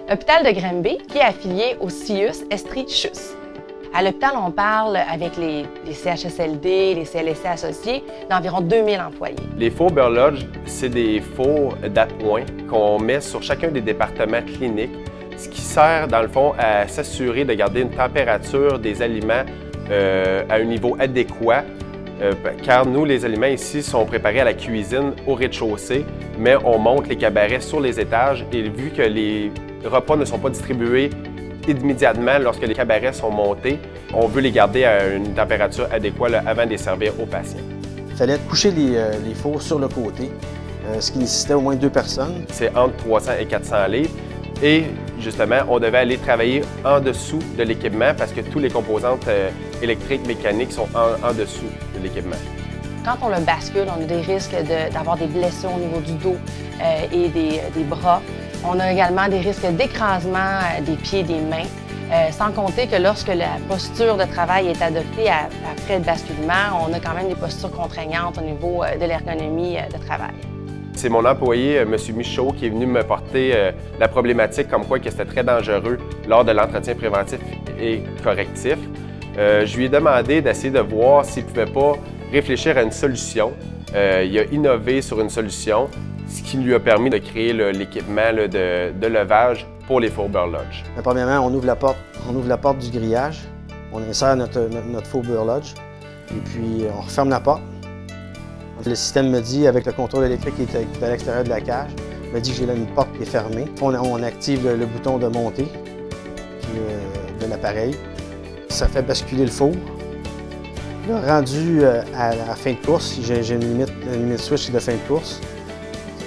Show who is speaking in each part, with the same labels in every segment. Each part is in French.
Speaker 1: L'hôpital de Granby, qui est affilié au CIUS Estrie-Chus. À l'hôpital, on parle avec les CHSLD, les CLSC associés, d'environ 2000 employés.
Speaker 2: Les fours Bear Lodge, c'est des fours d'appoint qu'on met sur chacun des départements cliniques, ce qui sert, dans le fond, à s'assurer de garder une température des aliments à un niveau adéquat, car nous, les aliments ici sont préparés à la cuisine au rez-de-chaussée, mais on monte les cabarets sur les étages et vu que les repas ne sont pas distribués immédiatement lorsque les cabarets sont montés, on veut les garder à une température adéquate avant de les servir aux patients.
Speaker 3: Il fallait coucher les fours sur le côté, ce qui nécessitait au moins 2 personnes. C'est
Speaker 2: entre 300 et 400 livres. Et justement, on devait aller travailler en dessous de l'équipement parce que tous les composantes électriques, mécaniques sont en dessous de l'équipement.
Speaker 1: Quand on le bascule, on a des risques d'avoir des blessures au niveau du dos et des bras. On a également des risques d'écrasement des pieds et des mains, sans compter que lorsque la posture de travail est adoptée après le basculement, on a quand même des postures contraignantes au niveau de l'ergonomie de travail.
Speaker 2: C'est mon employé, M. Michaud, qui est venu me porter la problématique comme quoi que c'était très dangereux lors de l'entretien préventif et correctif. Je lui ai demandé d'essayer de voir s'il ne pouvait pas réfléchir à une solution. Il a innové sur une solution, ce qui lui a permis de créer l'équipement de levage pour les fours Bear Lodge.
Speaker 3: Premièrement, on ouvre la porte du grillage, on insère notre four Bear Lodge et puis on referme la porte. Le système me dit, avec le contrôle électrique qui est à l'extérieur de la cage, me dit que j'ai là une porte qui est fermée. On active le bouton de montée de l'appareil. Ça fait basculer le four. Là, rendu à la fin de course, j'ai une limite switch de fin de course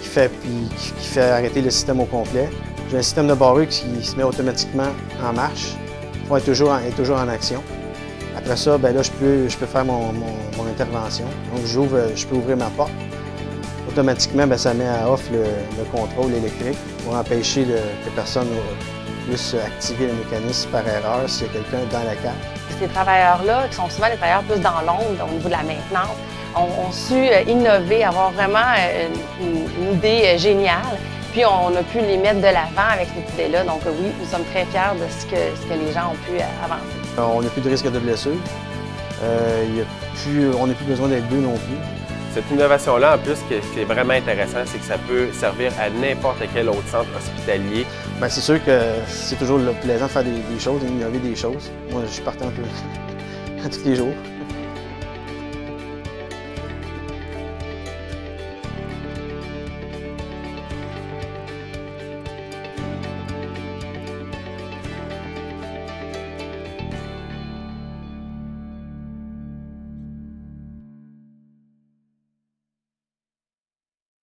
Speaker 3: qui fait arrêter le système au complet. J'ai un système de barrure qui se met automatiquement en marche. Il faut être toujours en action. Après ça, bien là, je peux faire mon intervention. Donc, je peux ouvrir ma porte. Automatiquement, bien, ça met à off le contrôle électrique pour empêcher que personne puisse activer le mécanisme par erreur s'il y a quelqu'un dans la cage.
Speaker 1: Ces travailleurs-là, qui sont souvent des travailleurs plus dans l'ombre au niveau de la maintenance, ont su innover, avoir vraiment une idée géniale. Puis on a pu les mettre de l'avant avec cette idée-là. Donc oui, nous sommes très fiers de ce que les gens ont pu avancer.
Speaker 3: On n'a plus de risque de blessure. On n'a plus besoin d'être 2 non plus.
Speaker 2: Cette innovation-là, en plus, ce qui est vraiment intéressant, c'est que ça peut servir à n'importe quel autre centre hospitalier.
Speaker 3: Bien, c'est sûr que c'est toujours plaisant de faire des choses, d'innover des choses. Moi, je suis partant tous les jours.